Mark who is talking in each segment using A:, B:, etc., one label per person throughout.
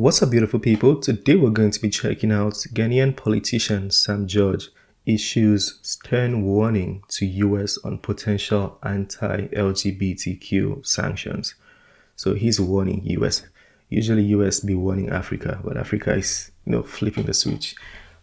A: What's up, beautiful people? Today we're going to be checking out Ghanaian politician Sam George issues stern warning to US on potential anti-LGBTQ sanctions. So he's warning US. Usually US be warning Africa, but Africa is, flipping the switch.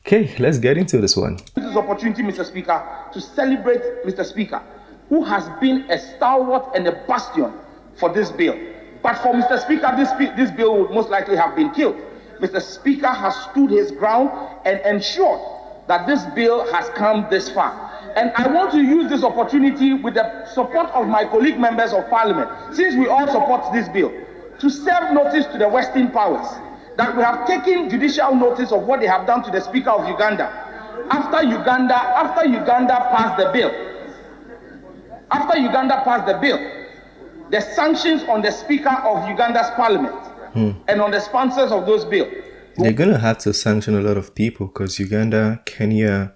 A: Okay, let's get into this one.
B: This opportunity, Mr. Speaker, to celebrate Mr. Speaker, who has been a stalwart and a bastion for this bill. But for Mr. Speaker, this bill would most likely have been killed. Mr. Speaker has stood his ground and ensured that this bill has come this far. And I want to use this opportunity with the support of my colleague members of Parliament, since we all support this bill, to serve notice to the Western powers that we have taken judicial notice of what they have done to the Speaker of Uganda. After Uganda passed the bill, the sanctions on the Speaker of Uganda's Parliament and on the sponsors of those bills.
A: They're going to have to sanction a lot of people because Uganda, Kenya,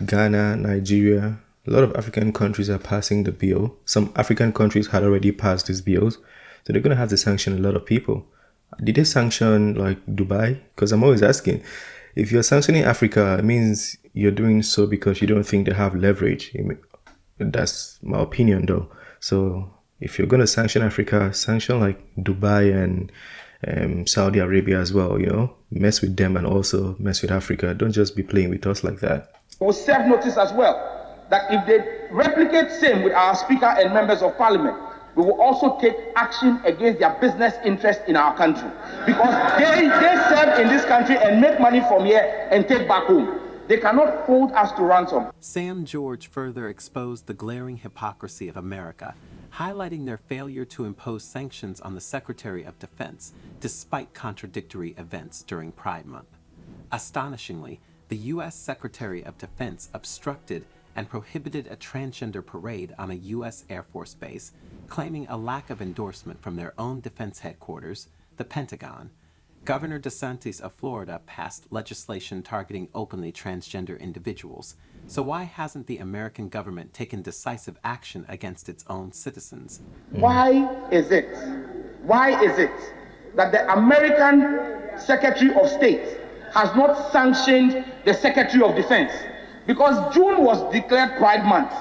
A: Ghana, Nigeria, a lot of African countries are passing the bill. Some African countries had already passed these bills. So they're going to have to sanction a lot of people. Did they sanction like Dubai? Because I'm always asking, if you're sanctioning Africa, it means you're doing so because you don't think they have leverage. That's my opinion though. So if you're going to sanction Africa, sanction like Dubai and Saudi Arabia as well, mess with them and also mess with Africa. Don't just be playing with us like that.
B: We'll serve notice as well that if they replicate same with our Speaker and members of Parliament, we will also take action against their business interests in our country. Because they serve in this country and make money from here and take back home. They cannot hold us to ransom.
C: Sam George further exposed the glaring hypocrisy of America, highlighting their failure to impose sanctions on the Secretary of Defense despite contradictory events during Pride Month. Astonishingly, the U.S. Secretary of Defense obstructed and prohibited a transgender parade on a U.S. Air Force base, claiming a lack of endorsement from their own defense headquarters, the Pentagon. Governor DeSantis of Florida passed legislation targeting openly transgender individuals. So why hasn't the American government taken decisive action against its own citizens?
B: Why is it that the American Secretary of State has not sanctioned the Secretary of Defense? Because June was declared Pride Month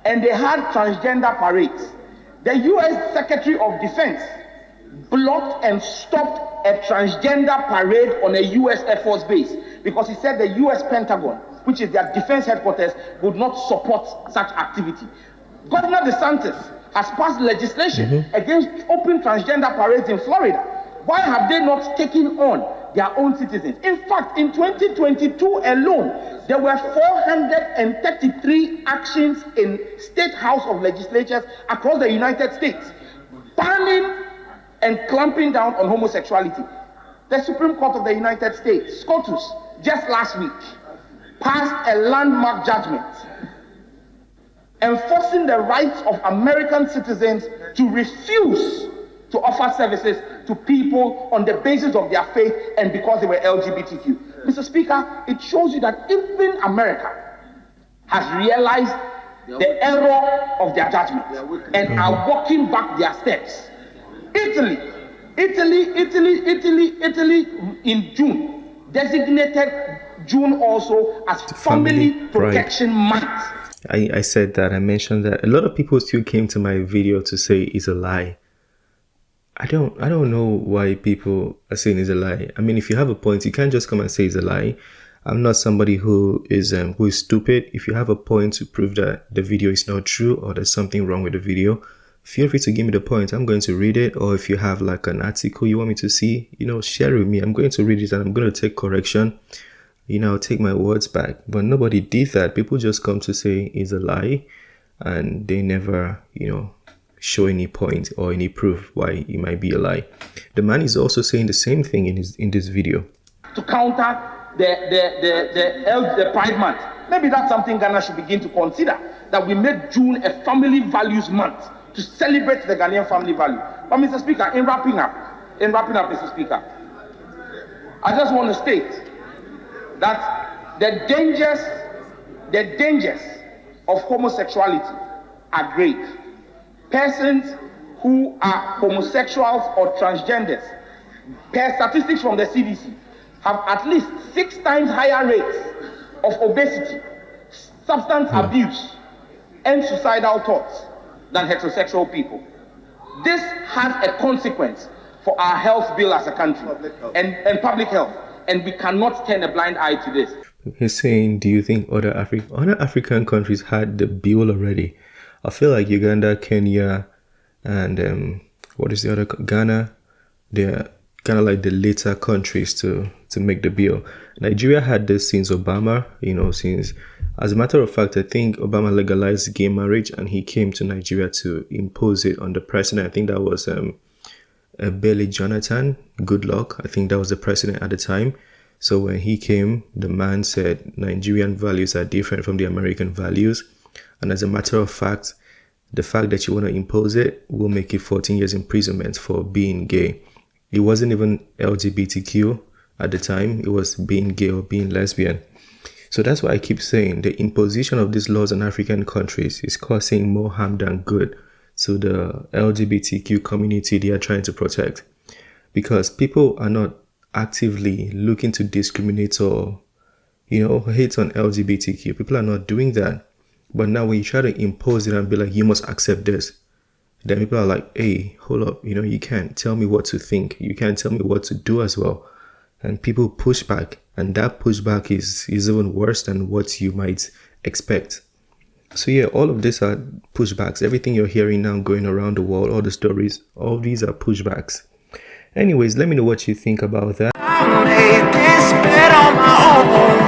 B: and they had transgender parades. The U.S. Secretary of Defense blocked and stopped a transgender parade on a U.S. Air Force base because he said the U.S. Pentagon, which is their defense headquarters, would not support such activity. Governor DeSantis has passed legislation against open transgender parades in Florida. Why have they not taken on their own citizens? In fact, in 2022 alone, there were 433 actions in State House of Legislatures across the United States, banning and clamping down on homosexuality. The Supreme Court of the United States, SCOTUS, just last week, passed a landmark judgment enforcing the rights of American citizens to refuse to offer services to people on the basis of their faith and because they were LGBTQ. Mr. Speaker, it shows you that even America has realized the error of their judgment and are walking back their steps. Italy in June designated June also as Family Protection Month.
A: I said that, I mentioned that. A lot of people still came to my video to say it's a lie. I don't know why people are saying it's a lie. I mean, if you have a point, you can't just come and say it's a lie. I'm not somebody who is stupid. If you have a point to prove that the video is not true or there's something wrong with the video, feel free to give me the point. I'm going to read it. Or if you have like an article you want me to see, share it with me. I'm going to read it and I'm going to take correction. Take my words back. But nobody did that. People just come to say it's a lie and they never, show any point or any proof why it might be a lie. The man is also saying the same thing in this video.
B: To counter the Pride Month. Maybe that's something Ghana should begin to consider, that we make June a family values month to celebrate the Ghanaian family value. But Mr. Speaker, in wrapping up, Mr. Speaker, I just want to state that the dangers of homosexuality are grave. Persons who are homosexuals or transgenders per statistics from the CDC, have at least 6 times higher rates of obesity, substance abuse, and suicidal thoughts than heterosexual people. This has a consequence for our health bill as a country and public health, and we cannot turn a blind eye to this.
A: He's saying, do you think other African countries had the bill already? I feel like Uganda, Kenya, and what is the other? Ghana. They're kind of like the later countries to make the bill. Nigeria had this since Obama, since, as a matter of fact, I think Obama legalized gay marriage and he came to Nigeria to impose it on the president. I think that was Bailey Jonathan, good luck. I think that was the president at the time. So when he came, the man said Nigerian values are different from the American values. And as a matter of fact, the fact that you want to impose it will make it 14 years imprisonment for being gay. It wasn't even LGBTQ at the time. It was being gay or being lesbian. So that's why I keep saying the imposition of these laws in African countries is causing more harm than good to the LGBTQ community they are trying to protect. Because people are not actively looking to discriminate or, hate on LGBTQ. People are not doing that. But now when you try to impose it and be like, you must accept this, then people are like, hey, hold up, you can't tell me what to think. You can't tell me what to do as well. And people push back. And that pushback is even worse than what you might expect. So yeah, all of these are pushbacks. Everything you're hearing now going around the world, all the stories, all these are pushbacks. Anyways, let me know what you think about that. I made this bed on my own.